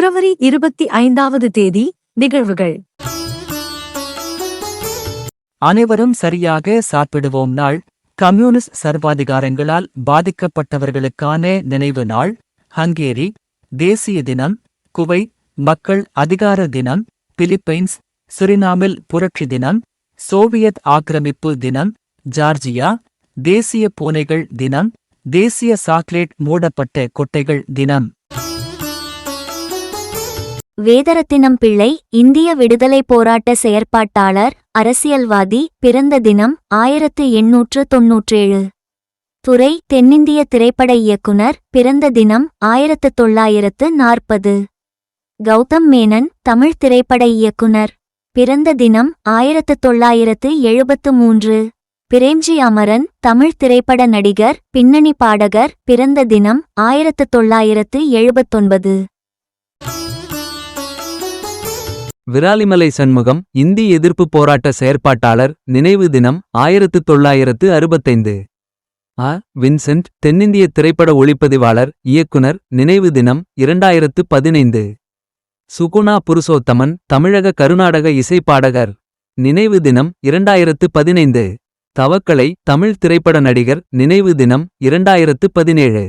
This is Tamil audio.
பிப்ரவரி 25வது தேதி. நிகழ்வுகள். அனைவரும் சரியாக சாப்பிடுவோம் நாள். கம்யூனிஸ்ட் சர்வாதிகாரங்களால் பாதிக்கப்பட்டவர்களுக்கான நினைவு நாள். ஹங்கேரி தேசிய தினம். குவைத் மக்கள் அதிகார தினம். பிலிப்பைன்ஸ் சுரினாமில் புரட்சி தினம். சோவியத் ஆக்கிரமிப்பு தினம். ஜார்ஜியா தேசிய பூனைகள் தினம். தேசிய சாக்லேட் மூடப்பட்ட கொட்டைகள் தினம். வேதரத்தினம் பிள்ளை இந்திய விடுதலை போராட்ட செயற்பாட்டாளர், அரசியல்வாதி. பிறந்த தினம் 1897. துறை தென்னிந்திய திரைப்பட இயக்குனர். பிறந்த தினம் 1940. கௌதம் மேனன் தமிழ் திரைப்பட இயக்குனர். பிறந்த தினம் 1973. பிரேம்ஜி அமரன் தமிழ் திரைப்பட நடிகர், பின்னணி பாடகர். பிறந்த தினம் 1979. விராலிமலை சண்முகம் இந்தி எதிர்ப்பு போராட்ட செயற்பாட்டாளர். நினைவு தினம் 1965. வின்சென்ட் தென்னிந்திய திரைப்பட ஒளிப்பதிவாளர், இயக்குனர். நினைவு தினம் 2015. சுகுணா புருஷோத்தமன் தமிழக கருநாடக இசைப்பாடகர். நினைவு தினம் 2015. தவக்கலை தமிழ் திரைப்பட நடிகர். நினைவு தினம் 2017.